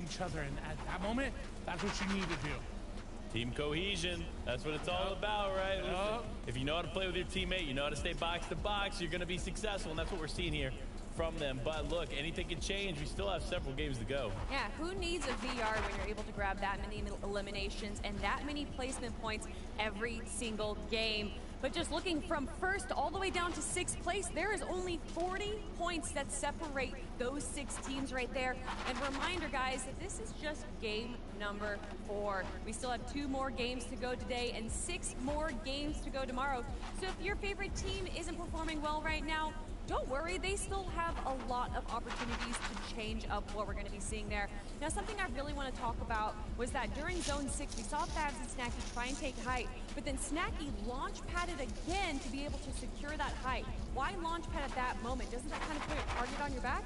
each other, and at that moment, that's what you need to do. Team cohesion, that's what it's all about, right? If you know how to play with your teammate, you know how to stay box to box, you're going to be successful, and that's what we're seeing here from them. But look, anything can change. We still have several games to go. Yeah, who needs a VR when you're able to grab that many eliminations and that many placement points every single game? But just looking from first all the way down to 6th place, there is only 40 points that separate those 6 teams right there. And reminder, guys, that this is just game number 4. We still have 2 more games to go today and 6 more games to go tomorrow. So if your favorite team isn't performing well right now, don't worry, they still have a lot of opportunities to change up what we're going to be seeing there. Now, something I really want to talk about was that during Zone 6, we saw Fabs and Snacky try and take height, but then Snacky launch padded again to be able to secure that height. Why launch pad at that moment? Doesn't that kind of put a target on your back?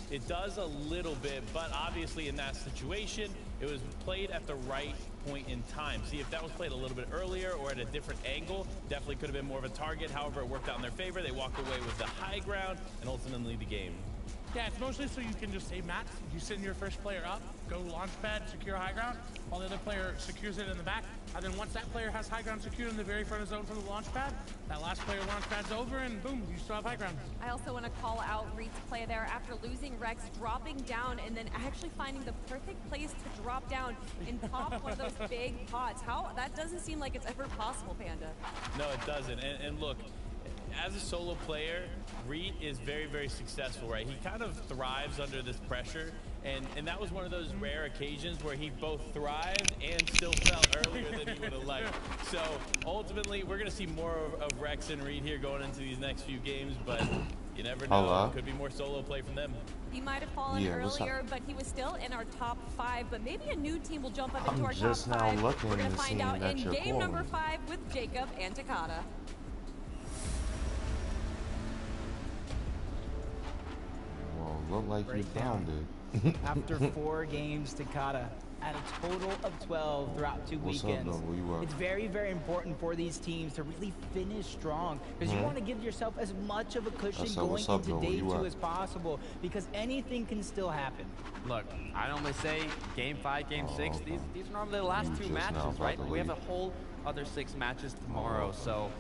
It does a little bit, but obviously in that situation, it was played at the right point in time. See, if that was played a little bit earlier or at a different angle, definitely could have been more of a target. However, it worked out in their favor. They walked away with the high ground and ultimately the game. Yeah, it's mostly so you can just save mats. You send your first player up, go launch pad, secure high ground, while the other player secures it in the back. And then once that player has high ground secured in the very front of zone from the launch pad, that last player launch pad's over, and boom, you still have high ground. I also want to call out Reed's play there after losing Rex, dropping down, and then actually finding the perfect place to drop down and pop one of those big pots. How that doesn't seem like it's ever possible, Panda. No, it doesn't. And look, as a solo player, Reed is very, very successful, right? He kind of thrives under this pressure, and that was one of those rare occasions where he both thrived and still fell earlier than he would have liked. So ultimately, we're going to see more of Rex and Reed here going into these next few games, but you never know. Could be more solo play from them. He might have fallen earlier, but he was still in our top 5. But maybe a new team will jump up into our top 5. We're going to find out in game number 5 with Jacob and Takada. Look like you found it. After 4 games, Takada at a total of 12 throughout 2 weekends. It's very, very important for these teams to really finish strong because you want to give yourself as much of a cushion going into day 2 as possible because anything can still happen. Look, I normally say game 5, game 6, these are normally the last 2 matches, right? But we have a whole other 6 matches tomorrow, so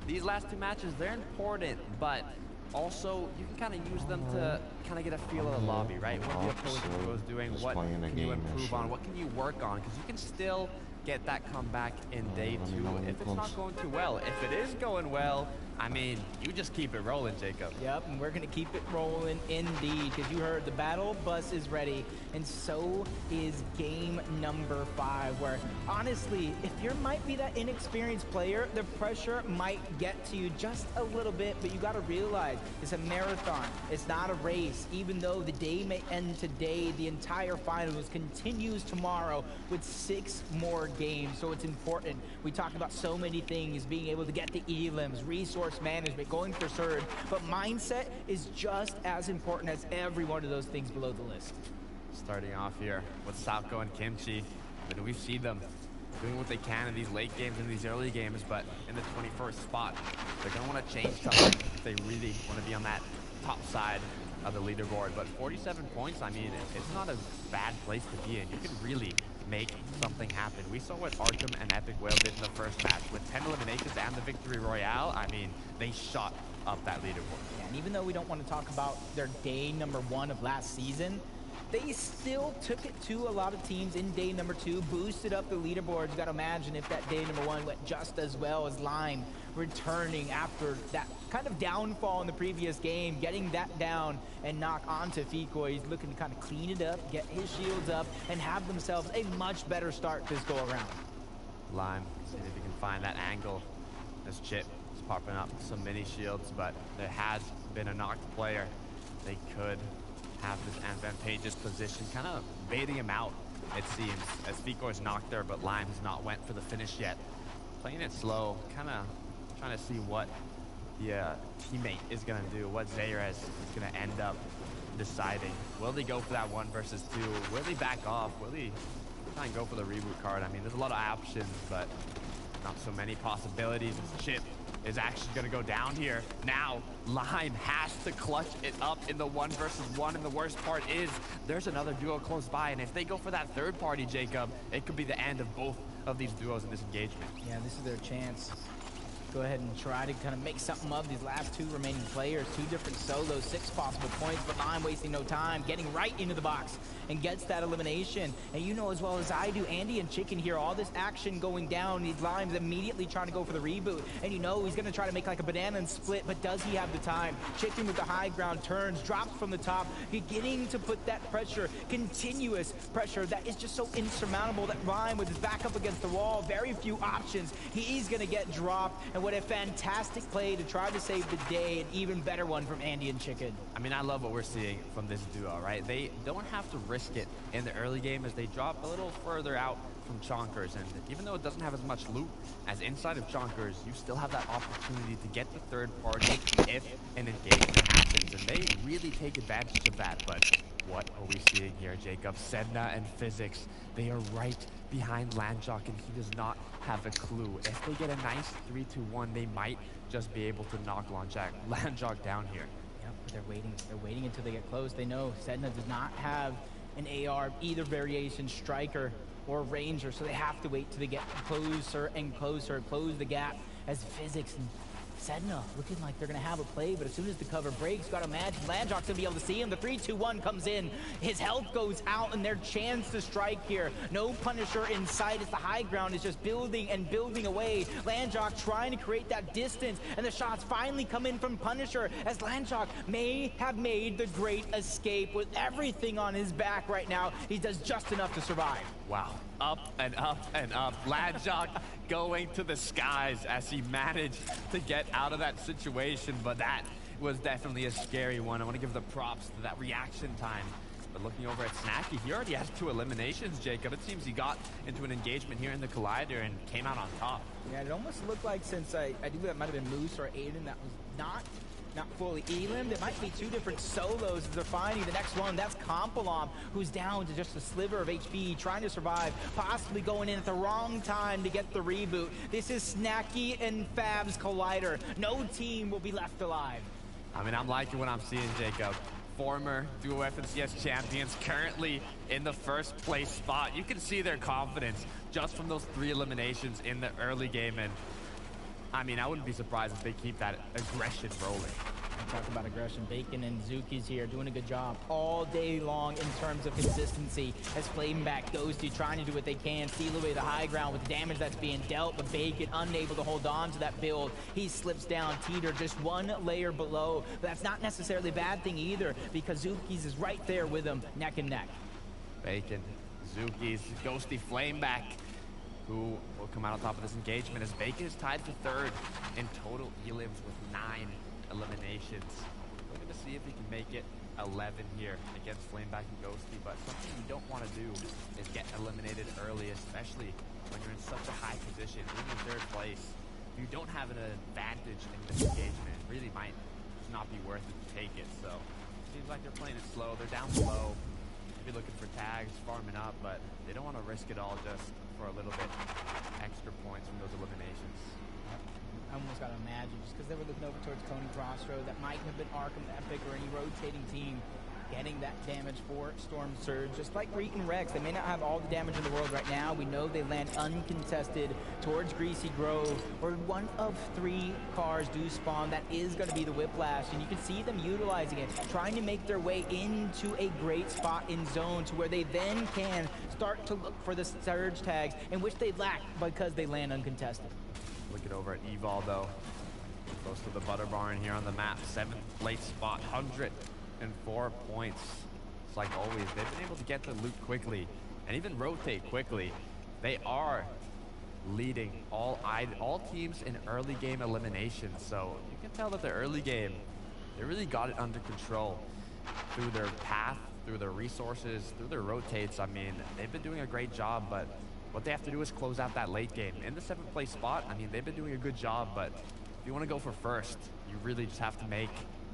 these last 2 matches, they're important, but also, you can kind of use them to kind of get a feel of the lobby, right? What the opposing was doing, what can you improve on, what can you work on? Because you can still get that comeback in day 2 if it's not going too well. If it is going well, I mean, you just keep it rolling, Jacob. Yep, and we're going to keep it rolling indeed, because you heard the battle bus is ready, and so is game number 5, where honestly, if you might be that inexperienced player, the pressure might get to you just a little bit, but you got to realize it's a marathon. It's not a race. Even though the day may end today, the entire finals continues tomorrow with 6 more games, so it's important. We talk about so many things, being able to get the elims, resource management, going for surge, but mindset is just as important as every one of those things below the list. Starting off here with Salco and Kimchi, but we see them doing what they can in these late games and these early games, but in the 21st spot, they're going to want to change something if they really want to be on that top side of the leaderboard. But 47 points, I mean, it's not a bad place to be in. You can really make something happen. We saw what Arkham and Epic Whale did in the first match with 10 eliminations and the victory royale. I mean, they shot up that leaderboard. Yeah, and even though we don't want to talk about their day number 1 of last season, they still took it to a lot of teams in day number 2, boosted up the leaderboards. You got to imagine if that day number 1 went just as well as Lime returning after that kind of downfall in the previous game, getting that down and knock onto Fecoy. He's looking to kind of clean it up, get his shields up, and have themselves a much better start this go around. Lime, see if you can find that angle. This Chip is popping up some mini shields, but there has been a knocked player. They could have this advantageous position, kind of baiting him out, it seems, as Fecoy's knocked there, but Lime has not went for the finish yet. Playing it slow, kind of trying to see what the teammate is going to do, what Zayres is going to end up deciding. Will they go for that 1 versus 2? Will they back off? Will they try and go for the reboot card? I mean, there's a lot of options, but Not so many possibilities as Chip is actually going to go down here. Now, Lime has to clutch it up in the 1 versus 1, and the worst part is there's another duo close by, and if they go for that third party, Jacob, it could be the end of both of these duos in this engagement. Yeah, this is their chance. Go ahead and try to kind of make something of these last 2 remaining players. 2 different solos, 6 possible points, but Lime wasting no time, getting right into the box and gets that elimination. And you know as well as I do, Andy and Chicken here, all this action going down, these Limes immediately trying to go for the reboot. And you know he's going to try to make like a banana and split, but does he have the time? Chicken with the high ground turns, drops from the top, beginning to put that pressure, continuous pressure that is just so insurmountable. That Lime with his back up against the wall, very few options. He's going to get dropped. And what a fantastic play to try to save the day. An even better one from Andy and Chicken. I mean, I love what we're seeing from this duo, right? They don't have to risk it in the early game as they drop a little further out from Chonkers. And even though it doesn't have as much loot as inside of Chonkers, you still have that opportunity to get the third party if an engagement happens. And they really take advantage of that. But what are we seeing here, Jacob? Sedna and Physics, they are right behind Landjock, and he does not have a clue. If they get a nice 3-2-1, they might just be able to knock Landjock down here. Yep, they're waiting until they get close. They know Sedna does not have an AR, either variation, striker or ranger, so they have to wait till they get closer and closer, close the gap as Physics and Sedna looking like they're going to have a play, but as soon as the cover breaks, got to imagine Landjock's going to be able to see him. The 3-2-1 comes in. His health goes out, and their chance to strike here. No Punisher in sight as the high ground is just building and building away. Landjock trying to create that distance, and the shots finally come in from Punisher as Landjock may have made the great escape with everything on his back right now. He does just enough to survive. Wow. Up and up and up. Landjock going to the skies as he managed to get out of that situation, but that was definitely a scary one. I want to give the props to that reaction time. But looking over at Snacky, he already has 2 eliminations, Jacob. It seems he got into an engagement here in the Collider and came out on top. Yeah, it almost looked like, since I do that might have been Moose or Aiden, that was not fully elimed. It might be 2 different solos as they're finding the next one. That's Kompalom, who's down to just a sliver of HP, trying to survive, possibly going in at the wrong time to get the reboot. This is Snacky and Fab's Collider. No team will be left alive. I mean, I'm liking what I'm seeing, Jacob. Former Duo FNCS champions currently in the first place spot. You can see their confidence just from those 3 eliminations in the early game, and I mean, I wouldn't be surprised if they keep that aggression rolling. Talk about aggression. Bacon and Zuki's here doing a good job all day long in terms of consistency as Flameback goes to trying to do what they can, steal away the high ground with the damage that's being dealt, but Bacon unable to hold on to that build. He slips down. Teeter just 1 layer below, but that's not necessarily a bad thing either because Zuki's is right there with him, neck and neck. Bacon, Zuki's, Ghosty Flameback, who will come out on top of this engagement as Bacon is tied for 3rd in total elims with 9 eliminations. Looking to see if he can make it 11 here against Flameback and Ghosty, but something you don't want to do is get eliminated early, especially when you're in such a high position, even in 3rd place. If you don't have an advantage in this engagement, it really might just not be worth it to take it. So it seems like they're playing it slow. They're down below. Maybe looking for tags, farming up, but they don't want to risk it all just for a little bit extra points from those eliminations. I almost got to imagine, just because they were looking over towards Coney Crossroad, that might have been Arkham Epic or any rotating team getting that damage for Storm Surge. Just like Reet and Rex, they may not have all the damage in the world right now. We know they land uncontested towards Greasy Grove, where 1 of 3 cars do spawn. That is going to be the Whiplash, and you can see them utilizing it, trying to make their way into a great spot in zone to where they then can start to look for the Surge tags, in which they lack because they land uncontested. Looking over at Eval, though. Close to the Butter Barn here on the map. 7th place spot, 104 points. It's like always, they've been able to get the loot quickly and even rotate quickly. They are leading all teams in early game eliminations. So you can tell that the early game, they really got it under control through their path, through their resources, through their rotates. I mean, they've been doing a great job, but what they have to do is close out that late game. In the 7th place spot, I mean, they've been doing a good job, but if you want to go for first, you really just have to make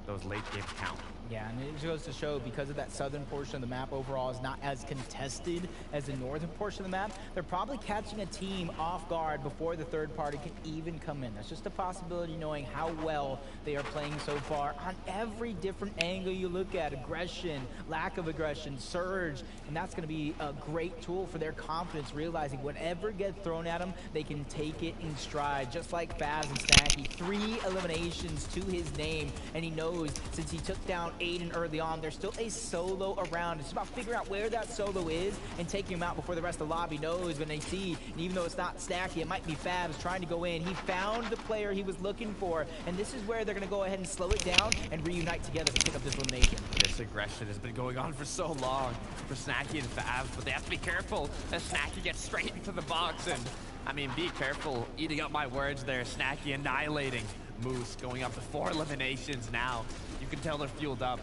those late games count. Yeah, and it goes to show because of that southern portion of the map overall is not as contested as the northern portion of the map, they're probably catching a team off guard before the third party can even come in. That's just a possibility knowing how well they are playing so far on every different angle you look at. Aggression, lack of aggression, surge, and that's going to be a great tool for their confidence, realizing whatever gets thrown at them, they can take it in stride. Just like Faz and Snacky, 3 eliminations to his name, and he knows since he took down Aiden early on, there's still a solo around. It's about figuring out where that solo is and taking him out before the rest of the lobby knows when they see. And even though it's not Snacky, it might be Fabs trying to go in. He found the player he was looking for, and this is where they're going to go ahead and slow it down and reunite together to pick up this elimination. This aggression has been going on for so long for Snacky and Fabs, but they have to be careful as Snacky gets straight into the box. And I mean, be careful eating up my words there. Snacky annihilating Moose, going up to 4 eliminations now. You can tell they're fueled up.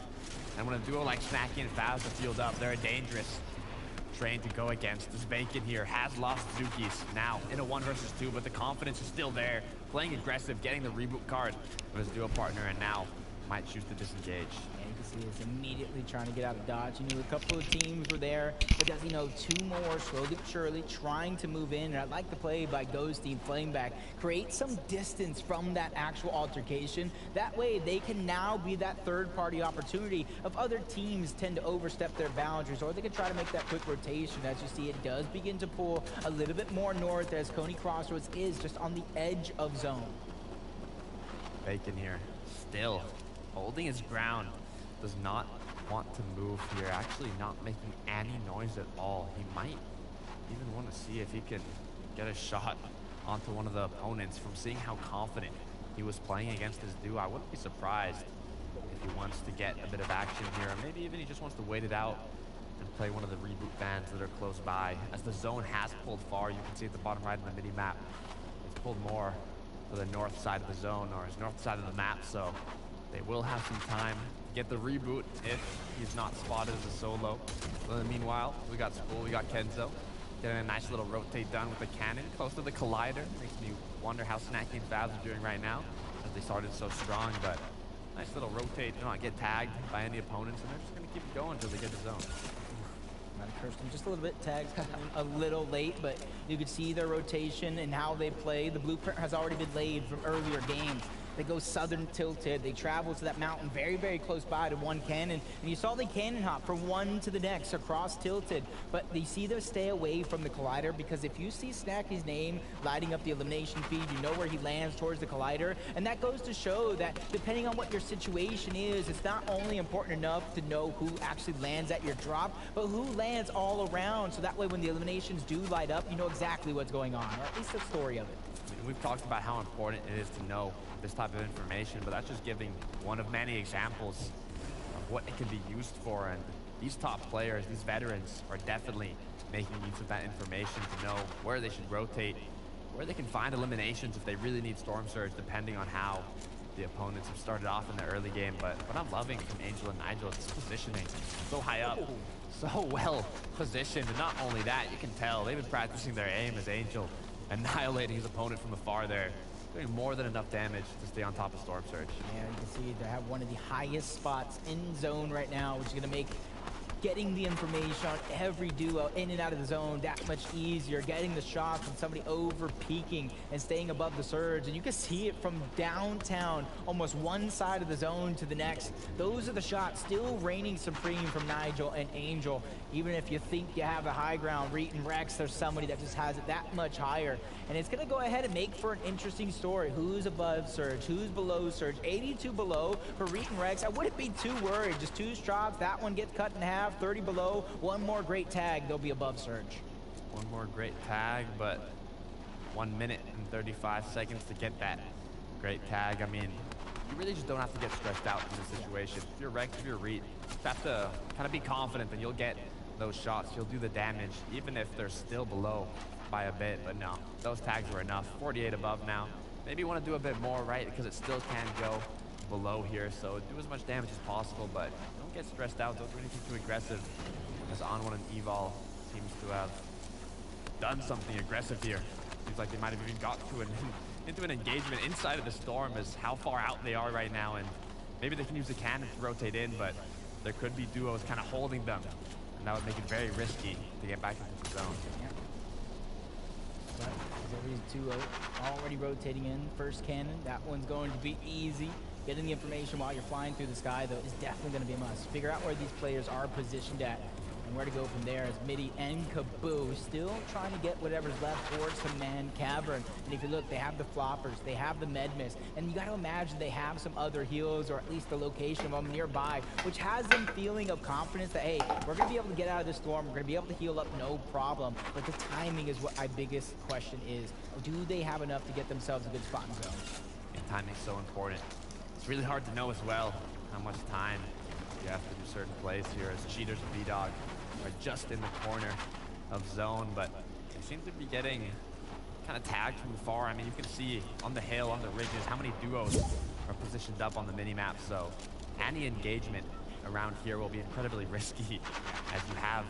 And when a duo like Snacky and Faz are fueled up, they're a dangerous train to go against. This Bacon here has lost Zuki's now in a 1 versus 2, but the confidence is still there. Playing aggressive, getting the reboot card of his duo partner, and now might choose to disengage. Yeah, you can see he's immediately trying to get out of dodge. You knew a couple of teams were there, but does he know 2 more slowly but surely trying to move in? And I like the play by Ghost Team Flameback. Create some distance from that actual altercation. That way they can now be that third party opportunity of other teams tend to overstep their boundaries, or they can try to make that quick rotation. As you see, it does begin to pull a little bit more north as Coney Crossroads is just on the edge of zone. Bacon here still holding his ground, does not want to move here, actually not making any noise at all. He might even want to see if he can get a shot onto one of the opponents. From seeing how confident he was playing against his duo, I wouldn't be surprised if he wants to get a bit of action here, or maybe even he just wants to wait it out and play one of the reboot fans that are close by. As the zone has pulled far, you can see at the bottom right of the mini-map, it's pulled more to the north side of the zone, or his north side of the map, so they will have some time to get the reboot if he's not spotted as a solo. But in the meanwhile, we got Spool, we got Kenzo, getting a nice little rotate done with the cannon close to the collider. Makes me wonder how Snacky and Fabs are doing right now, as they started so strong, but nice little rotate, do not get tagged by any opponents, and they're just gonna keep it going until they get the zone. Kirsten just a little bit tagged a little late, but you could see their rotation and how they play. The blueprint has already been laid from earlier games. They go southern tilted. They travel to that mountain very, very close by to one cannon. And you saw the cannon hop from one to the next across tilted. But you see them stay away from the collider, because if you see Snacky's name lighting up the elimination feed, you know where he lands towards the collider. And that goes to show that depending on what your situation is, it's not only important enough to know who actually lands at your drop, but who lands all around. So that way when the eliminations do light up, you know exactly what's going on, or at least the story of it. We've talked about how important it is to know this type of information, but that's just giving one of many examples of what it can be used for. And these top players, these veterans, are definitely making use of that information to know where they should rotate, where they can find eliminations if they really need Storm Surge, depending on how the opponents have started off in the early game. But what I'm loving from Angel and Nigel is this positioning. So high up, so well positioned. And not only that, you can tell they've been practicing their aim as Angel annihilating his opponent from afar there, doing more than enough damage to stay on top of Storm Surge. Yeah, you can see they have one of the highest spots in zone right now, which is going to make getting the information on every duo in and out of the zone that much easier. Getting the shots from somebody over peaking and staying above the surge. And you can see it from downtown, almost one side of the zone to the next. Those are the shots still reigning supreme from Nigel and Angel. Even if you think you have the high ground, Reet and Rex, there's somebody that just has it that much higher. And it's going to go ahead and make for an interesting story. Who's above Surge? Who's below Surge? 82 below for Reet and Rex. I wouldn't be too worried. Just 2 drops. That one gets cut in half. 30 below. One more great tag. They'll be above Surge. One more great tag, but 1 minute and 35 seconds to get that great tag. I mean, you really just don't have to get stressed out in this situation. If you're Rex, if you're Reet, you have to kind of be confident that you'll get those shots. You'll do the damage, even if they're still below by a bit. But no, those tags were enough. 48 above now. Maybe you want to do a bit more, right? Because it still can go below here. So do as much damage as possible, but don't get stressed out. Don't do anything too aggressive. As On1 and Evol seems to have done something aggressive here. Seems like they might have even got to into an engagement inside of the storm, as how far out they are right now. And Maybe they can use the cannon to rotate in, but there could be duos kind of holding them, and that would make it very risky to get back into the zone. Yeah. But there's two already rotating in. First cannon, that one's going to be easy. Getting the information while you're flying through the sky, though, is definitely going to be a must. Figure out where these players are positioned at and where to go from there, as Midi and Kaboo still trying to get whatever's left towards Command Cavern. And if you look, they have the floppers, they have the med mist, and you got to imagine they have some other heals, or at least the location of them nearby, which has them feeling of confidence that, hey, we're going to be able to get out of this storm, we're going to be able to heal up no problem. But the timing is what my biggest question is. Do they have enough to get themselves a good spot in zone? And timing's so important. It's really hard to know as well how much time you have to do certain plays here, as Cheaters and B-Dog are just in the corner of zone, but they seem to be getting kind of tagged from far. I mean, you can see on the hill, on the ridges, how many duos are positioned up on the mini-map, so any engagement around here will be incredibly risky, as you have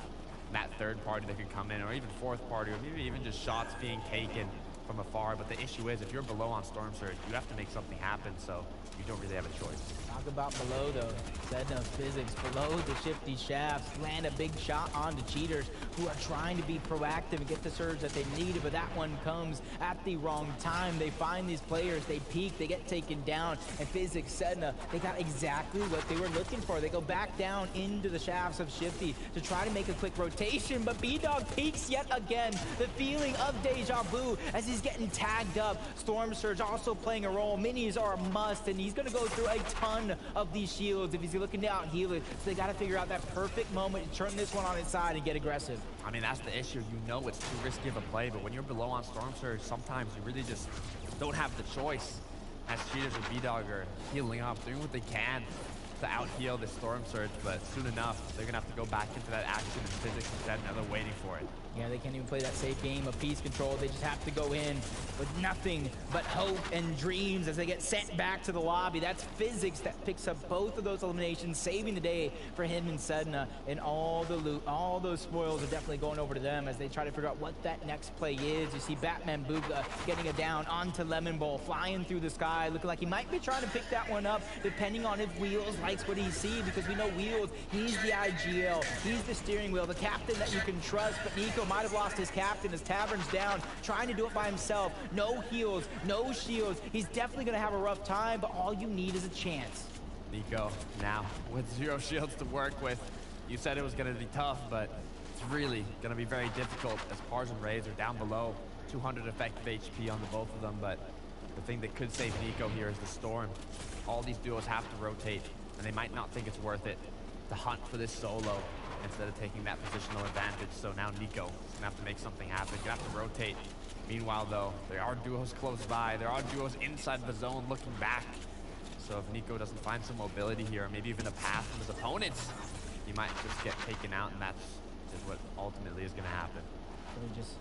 that third party that can come in, or even fourth party, or maybe even just shots being taken from afar. But the issue is, if you're below on Storm Surge, you have to make something happen, so you don't really have a choice. Talk about below, though. Sedna physics below the shifty shafts. Land a big shot onto Cheaters, who are trying to be proactive and get the surge that they need, but that one comes at the wrong time. They find these players, they peek, they get taken down, and physics, Sedna, they got exactly what they were looking for. They go back down into the shafts of Shifty to try to make a quick rotation, but B-Dog peeks yet again. The feeling of deja vu as he's getting tagged up. Storm Surge also playing a role. Minis are a must, and he's going to go through a ton of these shields if he's looking to out heal it. So they got to figure out that perfect moment to turn this one on its side and get aggressive. I mean, that's the issue. You know it's too risky of a play, but when you're below on Storm Surge, sometimes you really just don't have the choice. As Cheaters and B-Dog are healing up, doing what they can to out-heal the Storm Surge, but soon enough, they're going to have to go back into that action and physics instead, and they're waiting for it. Yeah, they can't even play that safe game of peace control. They just have to go in with nothing but hope and dreams as they get sent back to the lobby. That's physics that picks up both of those eliminations, saving the day for him and Sedna. And all the loot, all those spoils are definitely going over to them as they try to figure out what that next play is. You see Batman Booga getting it down onto Lemon Bowl, flying through the sky, looking like he might be trying to pick that one up, depending on if Wheels likes what he sees, because we know Wheels, he's the IGL, he's the steering wheel, the captain that you can trust. But Nico might have lost his captain as Tavern's down, trying to do it by himself. No heals, no shields. He's definitely going to have a rough time, but all you need is a chance. Nico, now with 0 shields to work with. You said it was going to be tough, but it's really going to be very difficult as Pars and Rays are down below. 200 effective HP on the both of them, but the thing that could save Nico here is the Storm. All these duos have to rotate, and they might not think it's worth it to hunt for this solo instead of taking that positional advantage. So now Nico is gonna have to make something happen. Gonna have to rotate. Meanwhile, though, there are duos close by. There are duos inside the zone looking back. So if Nico doesn't find some mobility here, or maybe even a path from his opponents, he might just get taken out, and that's just what ultimately is gonna happen. So just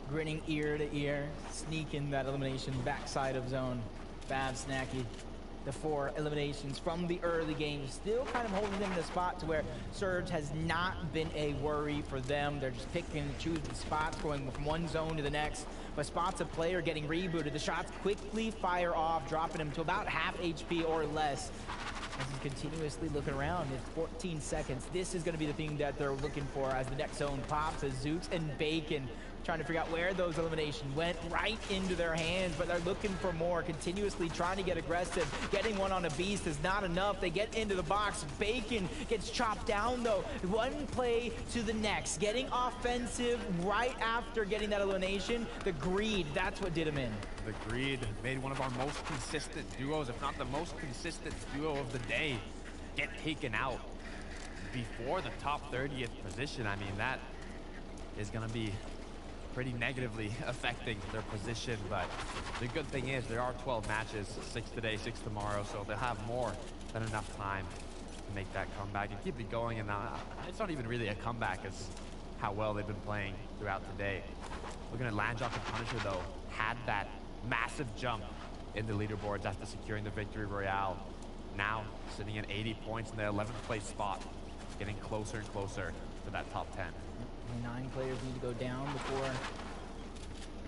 grinning ear to ear, sneaking that elimination backside of zone. Fab Snacky. The 4 eliminations from the early game, still kind of holding them in the spot to where Surge has not been a worry for them. They're just picking and choosing spots, going from one zone to the next. But spots of play are getting rebooted. The shots quickly fire off, dropping him to about half HP or less. As he's continuously looking around, it's 14 seconds. This is going to be the thing that they're looking for as the next zone pops, as Zooks and Bacon trying to figure out where those eliminations went, right into their hands, but they're looking for more, continuously trying to get aggressive. Getting one on a beast is not enough. They get into the box. Bacon gets chopped down, though. One play to the next. Getting offensive right after getting that elimination. The greed, that's what did him in. The greed made one of our most consistent duos, if not the most consistent duo of the day, get taken out before the top 30th position. I mean, that is going to be pretty negatively affecting their position, but the good thing is there are 12 matches, 6 today, 6 tomorrow, so they'll have more than enough time to make that comeback and keep it going. And it's not even really a comeback, it's how well they've been playing throughout the day. Looking at Landjock and Punisher, though, had that massive jump in the leaderboards after securing the victory royale. Now sitting at 80 points in the 11th place spot, getting closer and closer to that top 10. 9 players need to go down before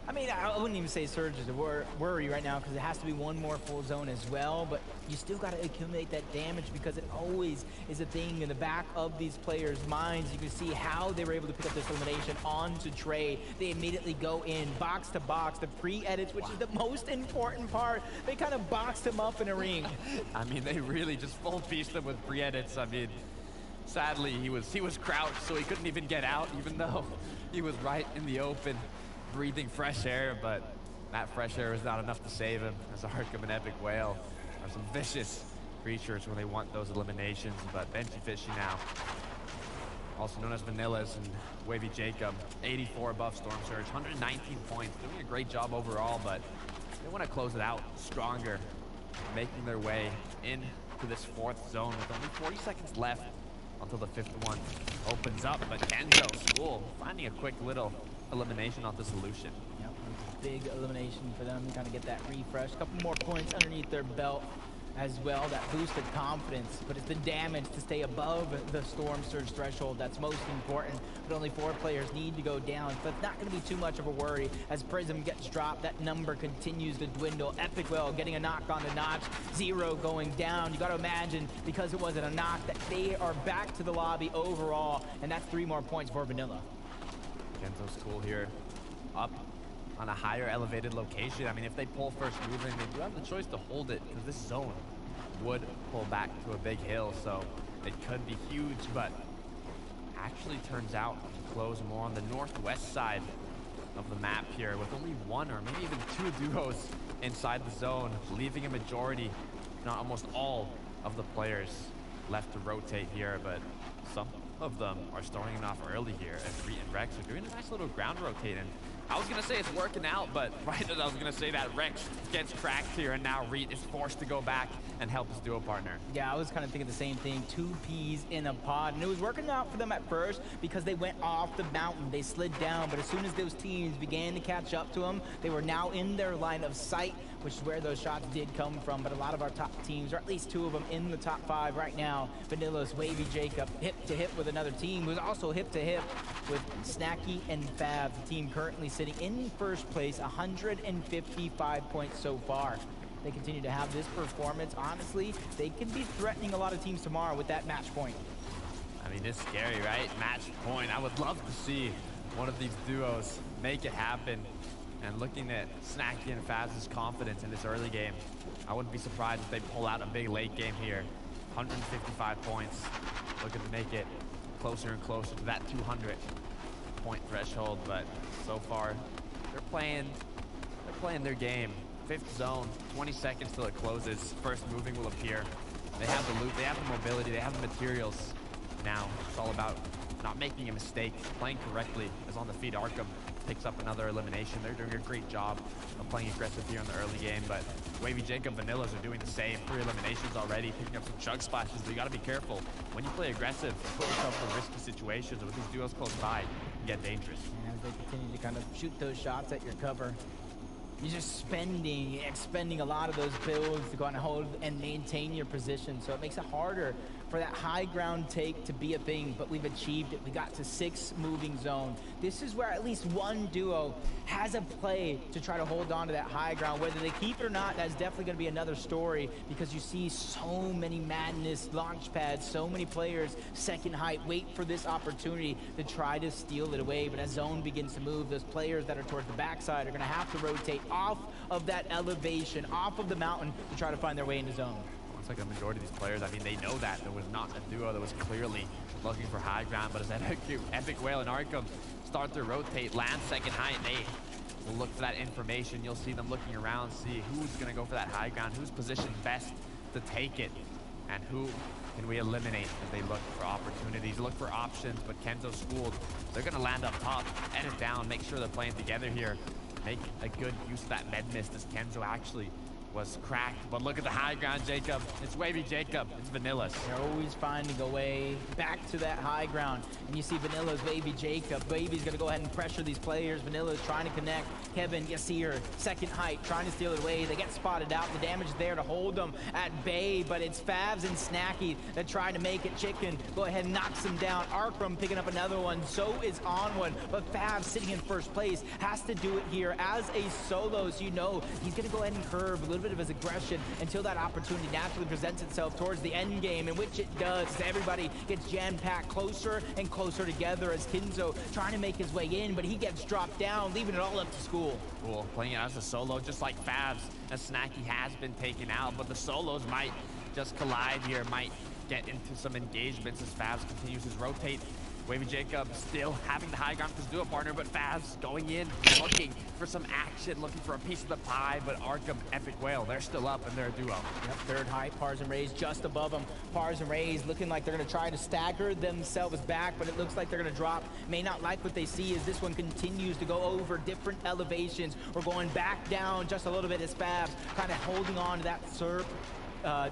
I mean, I wouldn't even say Surge is a worry right now because it has to be one more full zone as well, but you still got to accumulate that damage because it always is a thing in the back of these players' minds. You can see how they were able to pick up this elimination onto Trey. They immediately go in box to box, the pre-edits, which is the most important part. They kind of boxed him up in a ring. I mean, they really just full pieced him with pre-edits. I mean, sadly, he was crouched, so he couldn't even get out, even though he was right in the open, breathing fresh air, but that fresh air was not enough to save him, as Arkham and Epic Whale are some vicious creatures when they want those eliminations. But Benji Fishy now, also known as Vanillas, and Wavy Jacob, 84 above Storm Surge, 119 points, doing a great job overall, but they want to close it out stronger, making their way into this fourth zone with only 40 seconds left until the fifth one opens up. But Kenzo School finding a quick little elimination off the solution. Yep, big elimination for them to kind of get that refresh. A couple more points underneath their belt as well, that boosted confidence, but it's the damage to stay above the Storm Surge threshold that's most important. But only 4 players need to go down, so it's not going to be too much of a worry. As Prism gets dropped, that number continues to dwindle. Epic Whale getting a knock on the notch, 0 going down. You got to imagine, because it wasn't a knock, that they are back to the lobby overall, and that's 3 more points for Vanilla. Kenzo School here up on a higher elevated location. I mean, if they pull first moving, they do have the choice to hold it, because this zone would pull back to a big hill, so it could be huge, but actually turns out to close more on the northwest side of the map here, with only 1 or maybe even 2 duos inside the zone, leaving a majority, if not almost all, of the players left to rotate here. But some of them are starting off early here, and Reet and Rex are doing a nice little ground rotating. I was going to say it's working out, but right as I was going to say that, Rex gets cracked here, and now Reet is forced to go back and help his duo partner. Yeah, I was kind of thinking the same thing. 2 peas in a pod, and it was working out for them at first because they went off the mountain. They slid down, but as soon as those teams began to catch up to them, they were now in their line of sight, which is where those shots did come from. But a lot of our top teams, or at least 2 of them in the top 5 right now, Vanillas, Wavy Jacob, hip to hip with another team who's also hip to hip with Snacky and Fab, the team currently sitting in first place, 155 points so far. They continue to have this performance. Honestly, they can be threatening a lot of teams tomorrow with that match point. I mean, it's scary, right? Match point. I would love to see one of these duos make it happen. And looking at Snacky and Faz's confidence in this early game, I wouldn't be surprised if they pull out a big late game here. 155 points, looking to make it closer and closer to that 200-point threshold. But so far, they're playing their game. 5th zone, 20 seconds till it closes. First moving will appear. They have the loot, they have the mobility, they have the materials. Now it's all about not making a mistake, playing correctly. As on the feed, Arkham picks up another elimination. They're doing a great job of playing aggressive here in the early game, but Wavy Jacob, Vanillas are doing the same. 3 eliminations already, picking up some chug splashes, but you gotta be careful. When you play aggressive, you put yourself in risky situations, and with these duos close by, you get dangerous. And as they continue to kind of shoot those shots at your cover, you're just expending a lot of those builds to go and hold and maintain your position. So it makes it harder for that high ground take to be a thing, but we've achieved it. We got to 6 moving zone. This is where at least one duo has a play to try to hold on to that high ground. Whether they keep it or not, that's definitely going to be another story, because you see so many madness launch pads, so many players second height wait for this opportunity to try to steal it away. But as zone begins to move, those players that are towards the backside are going to have to rotate off of that elevation, off of the mountain, to try to find their way into zone. Looks like the majority of these players, I mean, they know that there was not a duo that was clearly looking for high ground, but as Epic Whale and Arkham start to rotate, land second height, they will look for that information. You'll see them looking around, see who's going to go for that high ground, who's positioned best to take it, and who can we eliminate as they look for opportunities, look for options. But Kenzo schooled, they're going to land up top, edit down, make sure they're playing together here, make a good use of that med mist as Kenzo actually was cracked, but look at the high ground, Jacob. It's Wavy Jacob. It's Vanilla's. They're always finding a way back to that high ground. And you see Vanilla's Wavy Jacob. Wavy's going to go ahead and pressure these players. Vanilla's trying to connect. Kevin, you see her, second height, trying to steal it away. They get spotted out. The damage there to hold them at bay, but it's Favs and Snacky that try to make it. Chicken, go ahead and knocks him down. Arkram picking up another one. So is on one, but Favs sitting in first place has to do it here as a solo. So you know he's going to go ahead and curve a little bit of his aggression until that opportunity naturally presents itself towards the end game, in which it does. Everybody gets jam-packed closer and closer together as Kinzo trying to make his way in, but he gets dropped down, leaving it all up to school. Cool, playing it as a solo, just like Favs. As Snacky has been taken out, but the solos might just collide here, might get into some engagements as Favs continues his rotate. Wavy Jacob still having the high ground for his duo partner, but Favs going in, looking for some action, looking for a piece of the pie, but Arkham, Epic Whale, they're still up and they're a duo. Yep, third height, Pars and Rays just above them. Pars and Rays looking like they're going to try to stagger themselves back, but it looks like they're going to drop. May not like what they see as this one continues to go over different elevations. We're going back down just a little bit as Favs kind of holding on to that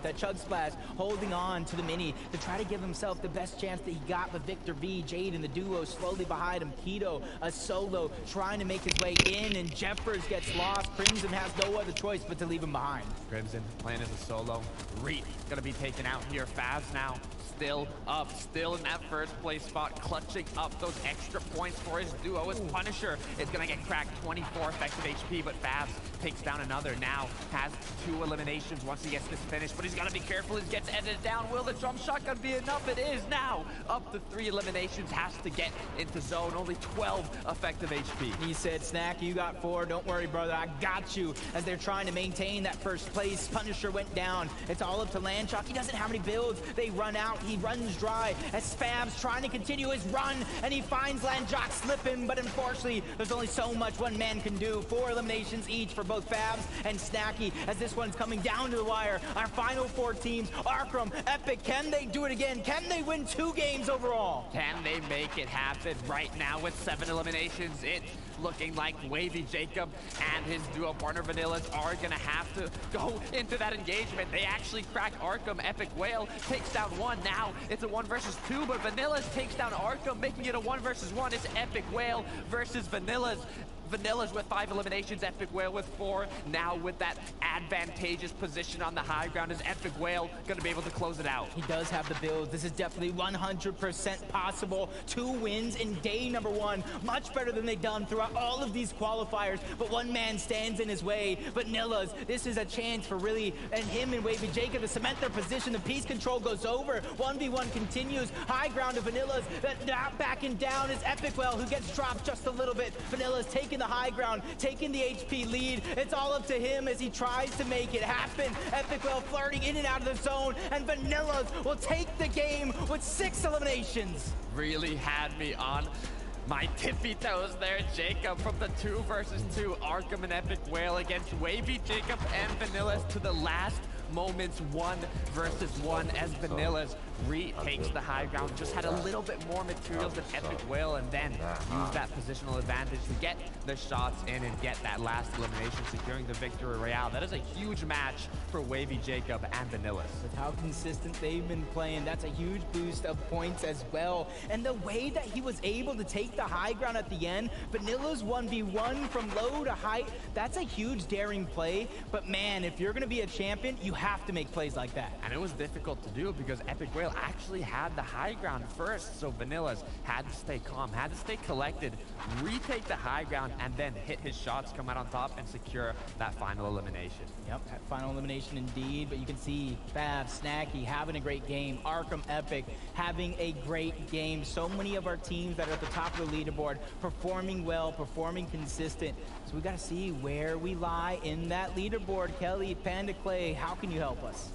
that Chug Splash, holding on to the mini to try to give himself the best chance that he got. But Victor V, Jade in the duo slowly behind him. Keto, a solo, trying to make his way in, and Jeffers gets lost. Crimson has no other choice but to leave him behind. Crimson playing as a solo. Reet gonna be taken out here. Favs now still up, still in that first place spot, clutching up those extra points for his duo. His Punisher is gonna get cracked, 24 effective HP, but Favs takes down another. Now has 2 eliminations once he gets this finished, but he's gotta be careful. He gets edited down. Will the drum shotgun be enough? It is now. Up to 3 eliminations, has to get into zone. Only 12 effective HP. He said, Snack, you got 4. Don't worry, brother. I got you. As they're trying to maintain that first place, Punisher went down. It's all up to Landshock. He doesn't have any builds. They run out. He runs dry as Favs trying to continue his run, and he finds Landshock slipping, but unfortunately, there's only so much one man can do. 4 eliminations each for both Favs and Snacky as this one's coming down to the wire. Our final 4 teams, Arkram, Epic, can they do it again? Can they win 2 games overall? Can they make it happen right now with 7 eliminations? It's looking like Wavy Jacob and his duo partner Vanillas are gonna have to go into that engagement. They actually crack Arkham. Epic Whale takes down 1. Now it's a 1 versus 2, but Vanillas takes down Arkham, making it a 1 versus 1. It's Epic Whale versus Vanillas. Vanillas with 5 eliminations, Epic Whale with 4. Now with that advantageous position on the high ground, is Epic Whale gonna be able to close it out? He does have the builds. This is definitely 100% possible. 2 wins in day number 1. Much better than they've done throughout all of these qualifiers, but one man stands in his way. Vanillas, this is a chance for really, and him and Wavy Jacob to cement their position. The piece control goes over. 1v1 continues. High ground to Vanillas. Not backing down is Epic Whale, who gets dropped just a little bit. Vanillas taking the high ground, taking the HP lead. It's all up to him as he tries to make it happen. Epic Whale flirting in and out of the zone, and Vanillas will take the game with 6 eliminations. Really had me on my tippy toes there, Jacob, from the 2 versus 2. Arkham and Epic Whale against Wavy Jacob and Vanillas to the last moments, 1 versus 1 as Vanillas retakes the high ground. Just had a little bit more materials than Epic Whale, and then use that positional advantage to get the shots in and get that last elimination, securing the victory royale. That is a huge match for Wavy Jacob and Vanillas. With how consistent they've been playing, that's a huge boost of points as well. And the way that he was able to take the high ground at the end, Vanillas 1v1 from low to height, that's a huge daring play. But man, if you're gonna be a champion, you have to make plays like that. And it was difficult to do because Epic Whale actually had the high ground first, so Vanillas had to stay calm, had to stay collected, retake the high ground, and then hit his shots, come out on top, and secure that final elimination. Yep, that final elimination indeed, but you can see Fav, Snacky having a great game, Arkham Epic having a great game. So many of our teams that are at the top of the leaderboard performing well, performing consistent. So we got to see where we lie in that leaderboard. Kelly, Panda Clay, how can you help us?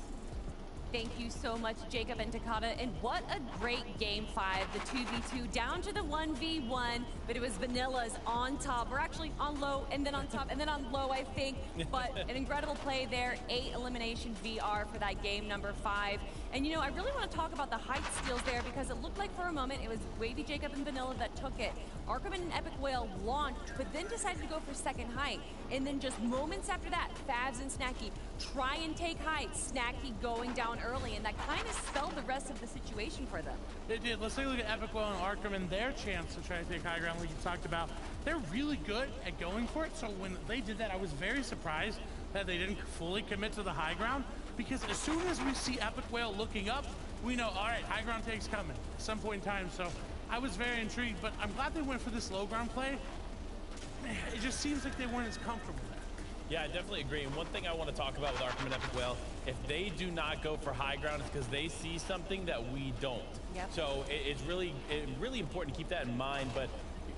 Thank you so much, Jacob and Takata. And what a great game 5, the 2v2 down to the 1v1, but it was Vanillas on top. We're actually on low and then on top and then on low, I think. But an incredible play there. 8 elimination VR for that game number 5. And you know, I really want to talk about the height steals there because it looked like for a moment it was Wavy, Jacob, and Vanilla that took it. Arkham and Epic Whale launched, but then decided to go for second height. And then just moments after that, Favs and Snacky try and take height. Snacky going down early, and that kind of spelled the rest of the situation for them. It did. Let's take a look at Epic Whale and Arkham and their chance to try to take high ground like you talked about. They're really good at going for it, so when they did that, I was very surprised that they didn't fully commit to the high ground, because as soon as we see Epic Whale looking up, we know, all right, high ground take's coming at some point in time. So I was very intrigued, but I'm glad they went for this low ground play. It just seems like they weren't as comfortable there. Yeah, I definitely agree. And one thing I want to talk about with Arkham and Epic Whale, if they do not go for high ground, it's because they see something that we don't. Yep. So it's really important to keep that in mind. But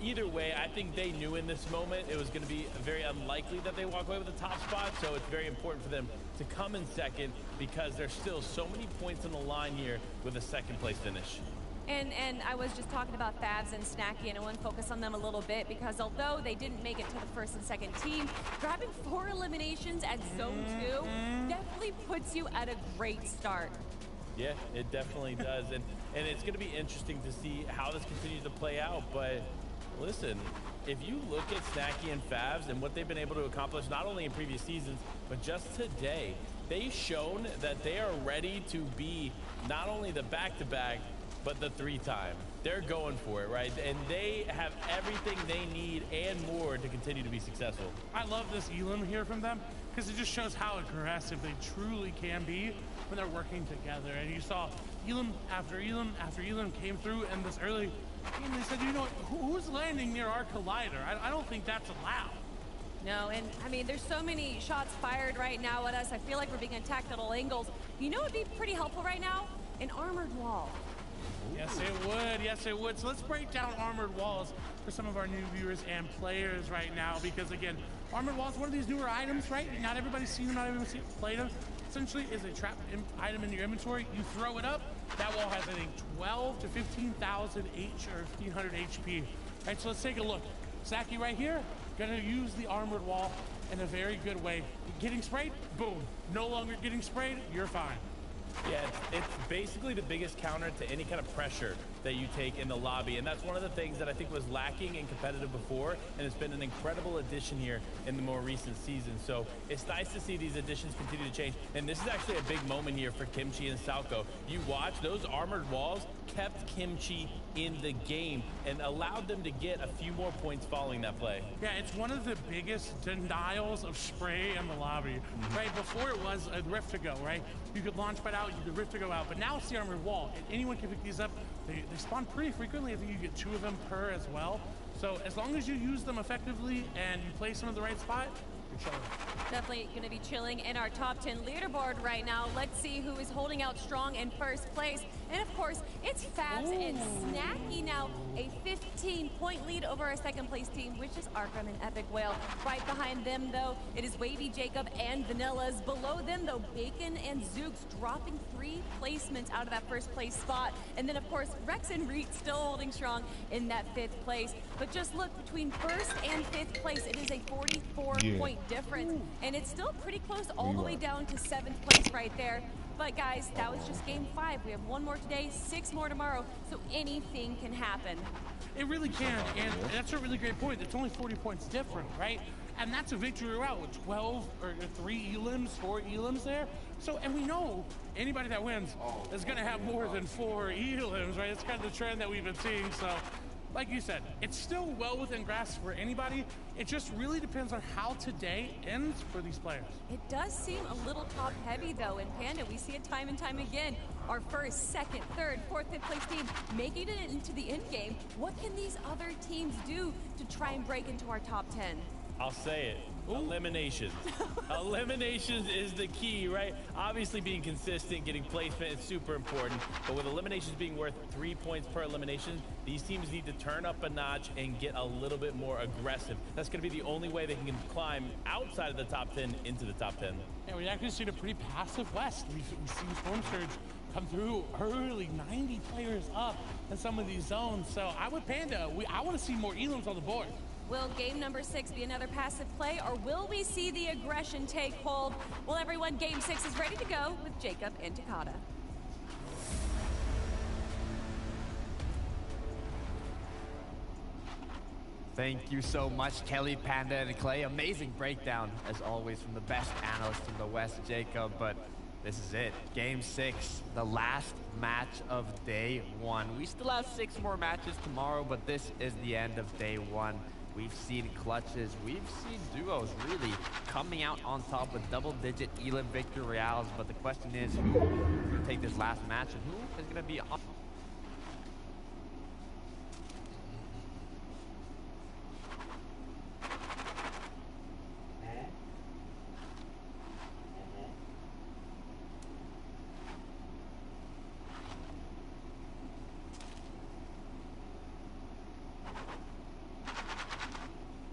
either way, I think they knew in this moment it was going to be very unlikely that they walk away with the top spot. So it's very important for them to come in second, because there's still so many points on the line here with a second place finish. And I was just talking about Favs and Snacky, and I want to focus on them a little bit because although they didn't make it to the first and second team, grabbing 4 eliminations at Zone 2 definitely puts you at a great start. Yeah, it definitely does. And it's going to be interesting to see how this continues to play out. But listen, if you look at Snacky and Favs and what they've been able to accomplish, not only in previous seasons, but just today, they've shown that they are ready to be not only the back-to-back, but the 3-time. They're going for it, right? And they have everything they need and more to continue to be successful. I love this Elam here from them, because it just shows how aggressive they truly can be when they're working together. And you saw Elam after Elam after Elam came through in this early game. They said, you know, who's landing near our collider? I don't think that's allowed. No, and I mean, there's so many shots fired right now at us. I feel like we're being attacked at all angles. You know what would be pretty helpful right now? An armored wall. Yes, it would. Yes, it would. So let's break down armored walls for some of our new viewers and players right now, because again, armored walls, one of these newer items, right? Not everybody's seen them, not everybody's played them. Essentially is a trap item in your inventory. You throw it up. That wall has, I think, 12 to 15,000 H or 1,500 HP. All right, so let's take a look. Snacky right here, gonna use the armored wall in a very good way. Getting sprayed, boom. No longer getting sprayed, you're fine. Yeah, it's basically the biggest counter to any kind of pressure that you take in the lobby, and that's one of the things that I think was lacking in competitive before, and it's been an incredible addition here in the more recent season. So it's nice to see these additions continue to change, and this is actually a big moment here for Kimchi and Salco. You watch, those armored walls kept Kimchi in the game and allowed them to get a few more points following that play. Yeah, it's one of the biggest denials of spray in the lobby, right? Before it was a rift to go, right? You could launch pad out, you could rift to go out, but now it's the armored wall, and anyone can pick these up. They spawn pretty frequently. I think you get 2 of them per as well. So as long as you use them effectively and you place them in the right spot, you're chilling. Definitely going to be chilling in our top 10 leaderboard right now. Let's see who is holding out strong in first place. And of course, it's Favs and Snacky now. A 15-point lead over our second place team, which is Arkham and Epic Whale. Right behind them, though, it is Wavy, Jacob, and Vanilla's. Below them, though, Bacon and Zooks dropping 3 placements out of that first place spot. And then, of course, Rex and Reet still holding strong in that 5th place. But just look, between first and 5th place, it is a 44-point difference. And it's still pretty close all the way down to 7th place right there. But guys, that was just game 5. We have 1 more today, 6 more tomorrow, so anything can happen. It really can, and that's a really great point. It's only 40 points different, right? And that's a victory route with 12 or 3 elims, 4 elims there. So, and we know anybody that wins is going to have more than 4 elims, right? It's kind of the trend that we've been seeing. So, like you said, it's still well within grasp for anybody. It just really depends on how today ends for these players. It does seem a little top heavy though in Panda. We see it time and time again. Our first, second, third, fourth, fifth place team making it into the end game. What can these other teams do to try and break into our top 10? I'll say it. Eliminations. Eliminations is the key, right? Obviously being consistent, getting placement is super important, but with eliminations being worth 3 points per elimination, these teams need to turn up a notch and get a little bit more aggressive. That's going to be the only way they can climb outside of the top 10 into the top 10. And we actually seen a pretty passive West. We've seen Storm Surge come through early, 90 players up in some of these zones. So I would Panda, I want to see more elims on the board. Will game number 6 be another passive play, or will we see the aggression take hold? Well, everyone, game 6 is ready to go with Jacob and Takada. Thank you so much, Kelly, Panda, and Clay. Amazing breakdown, as always, from the best analyst in the West, Jacob. But this is it. Game 6, the last match of day 1. We still have 6 more matches tomorrow, but this is the end of day 1. We've seen clutches, we've seen duos really coming out on top with double-digit Elim victory royales. But the question is, who is going to take this last match, and who is going to be on?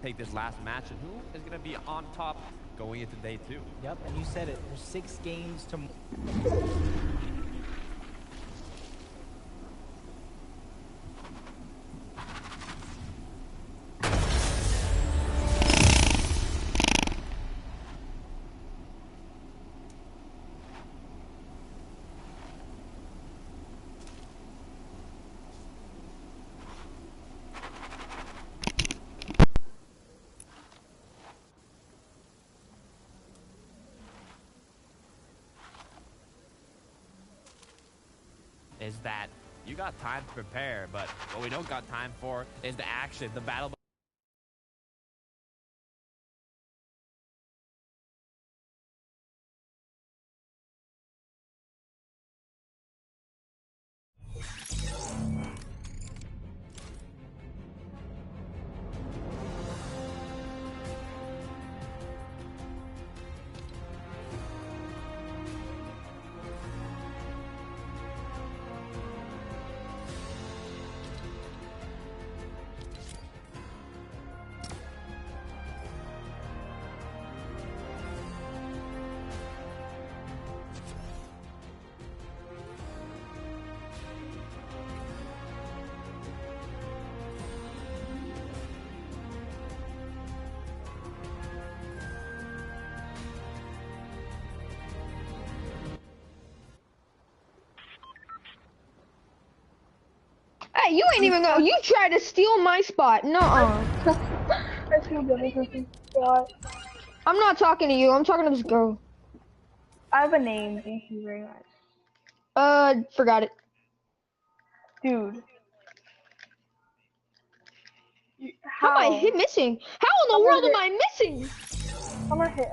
Take this last match, and who is going to be on top going into day 2? Yep, and you said it. There's 6 games to. Is that you got time to prepare, but what we don't got time for is the action, the battle. Hey, you ain't even go. You tried to steal my spot. Nuh-uh. I'm not talking to you. I'm talking to this girl. I have a name. Thank you very much. Forgot it. Dude. How am I missing? How in the world am I missing? I'm gonna hit.